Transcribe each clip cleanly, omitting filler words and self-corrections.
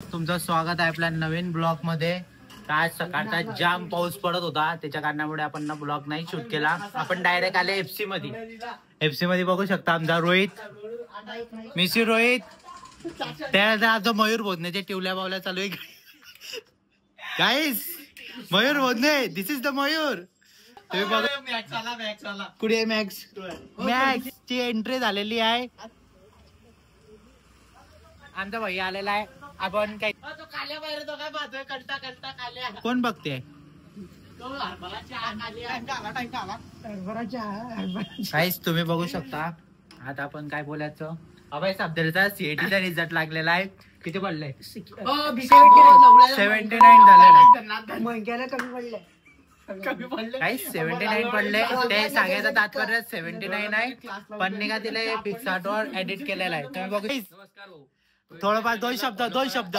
तुमचं स्वागत आहे आपल्या नवीन ब्लॉग मध्ये। आज सकाळचा जाम पाऊस पडत होता, त्याच्या कारणामुळे आपण ना ब्लॉग नाही शूट केला। आपण डायरेक्ट आले एफसी मध्ये बघू शकता आमचा रोहित, मिसी रोहित, त्यानंतर मयूर बोधनेचे टिवल्या बावल्या चालू आहे। गाईस मयूर बोधने, दिस इज द मयूर। तुम्ही बघा कुठे मॅक्स ची एंट्री झालेली आहे। आमचा भैया आलेला आहे। आपण काय कोण बघते काहीच तुम्ही बघू शकता। आता आपण काय बोलायचं, अभय साबदेचा सीएटीचा रिझल्ट लागलेला आहे। किती पडले? 79 झालेला काही 79 पडले। ते सांगायचं तात्पर्य 79 आहे, पण निघा तिला पिक्सार्टवर एडिट केलेला आहे। तुम्ही बघू थोडंफार दोन शब्द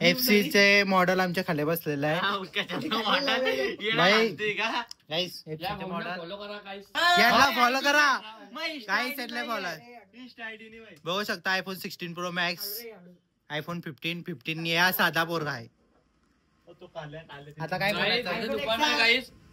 एफसी चे मॉडेल आमच्या खाली बसलेलं आहे। फॉलो करा काही बघू शकता। आयफोन 16 प्रो मॅक्स, आयफोन 15 या साधा पोरगा आहे। आता काय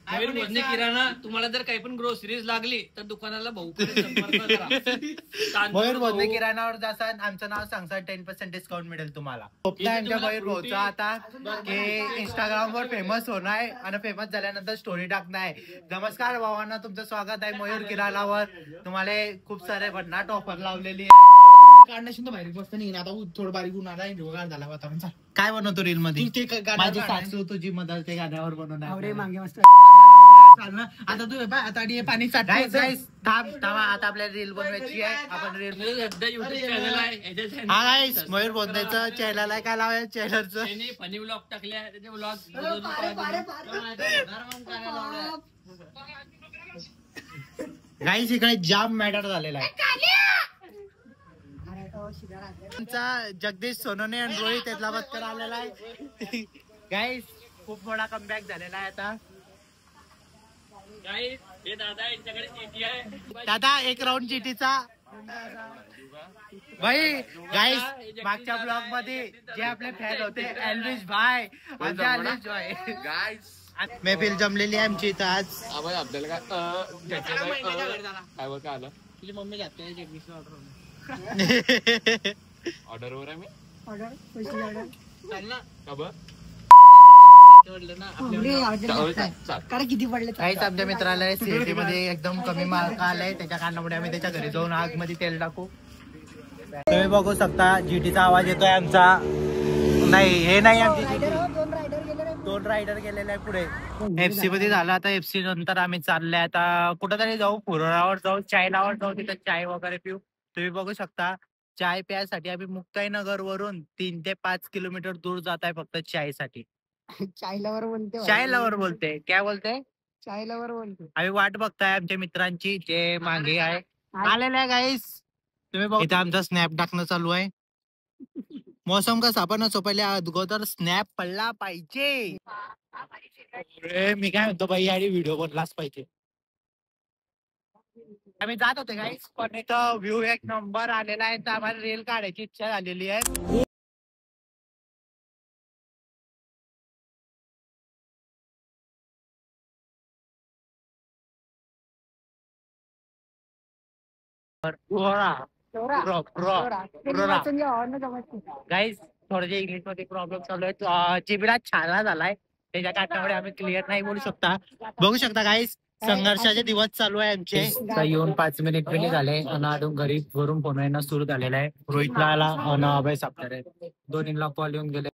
किराणा, तुम्हाला जर काही पण ग्रोसरीज लागली तर दुकानाला भाऊ संपर्क करा। मयूर बोधने किराणावर जासान आमचं नाव सांगता 10% डिस्काउंट मिळेल तुम्हाला। आमच्या मयूर भाऊचा आता की इंस्टाग्राम वर फेमस होणार आणि फेमस झाल्यानंतर स्टोरी टाकणार। नमस्कार भावांना, तुमचं स्वागत आहे मयूर किराणावर। तुम्हाला खूप सारे भन्नाट ऑफर लावलेली आहे। बाहेर बसता नाही आता थोडं बारीक उन्हाळा हिरवगार झाला वातावरण। काय बनवतो रील मध्ये? माझी सासू तुझी मदत ते गाण्यावर बनवणार मागे मस्त आता तू आता पाणी थांबा। आता आपल्याला रील बनवायची आहे। आपण रील युट्यूब चॅनल आहे, हा गाईस मयूर बोधनेचं चॅनल आहे। काय लावाय चॅनलचं? फनी ब्लॉग टाकले, त्याचे ब्लॉग गाईस इकडे जाम मॅटर झालेला आहे। जगदीश सोनोने आणि रोहित एदलाबादकर आलेला आहे। गाईस खूप मोठा कमबॅक झालेला आहे आता। दादा एक राऊंड जीटीचा भाई। गाईस मागच्या ब्लॉग मध्ये जे आपले फॅन होते एल्विश भाई, आमच्या एल्विश भाई गाईस महफिल जमलेली आहे आमची इथं आज। आपल्याला काय काय आलं? तुझी मम्मी जाते ऑर्डर वर आहे मी किती पडले? काहीच आमच्या मित्राला सीएटी मध्ये एकदम कमी मार्क आलाय, त्याच्या कारणामुळे आम्ही त्याच्या घरी जाऊन आग मध्ये तेल टाकू। तुम्ही बघू शकता जीटीचा आवाज येतोय आमचा। नाही हे नाही आमची दोन रायडर गेलेले आहे पुढे। एफसी मध्ये झालं, आता एफसी नंतर आम्ही चालले आता कुठेतरी जाऊ, पुरोरावर जाऊ, चायनावर जाऊ, तिथे चाय वगैरे पिऊ। तुम्ही बघू शकता चाय प्यायसाठी आम्ही मुक्ताईनगर वरून 3 ते 5 किलोमीटर दूर जात आहे फक्त चाय साठी। चाय लवर बोलते, चाय लवर बोलते, क्या बोलते? चाय लवर बोलते। आम्ही वाट बघताय आमच्या मित्रांची जे मागे आहे आलेले आहे। गाईस तुम्ही बघू इथे आमचा स्नॅप टाकणं चालू आहे। मौसम कसा पण असो, पहिले अगोदर स्नॅप पडला पाहिजे। मी काय म्हणतो बाई, आणि व्हिडिओ बनलाच पाहिजे। आम्ही जात होते गाईस, पण इथं व्ह्यू एक नंबर आलेला आहे, तर आम्हाला रील काढायची इच्छा झालेली आहे। गाईस थोडे इंग्लिश मध्ये प्रॉब्लेम चालू आहे, जिबडा छाला झालाय, त्याच्या कारणामुळे आम्ही क्लिअर नाही बोलू शकता। बघू शकता गाईस संघर्षाचे दिवस चालू आहे आमचे। येऊन 5 मिनिट पहिले झाले आणि घरी वरून फोन येणं सुरू झालेलं आहे। रोहितला आला अभय साबकर दोन्हीला कॉल येऊन गेले।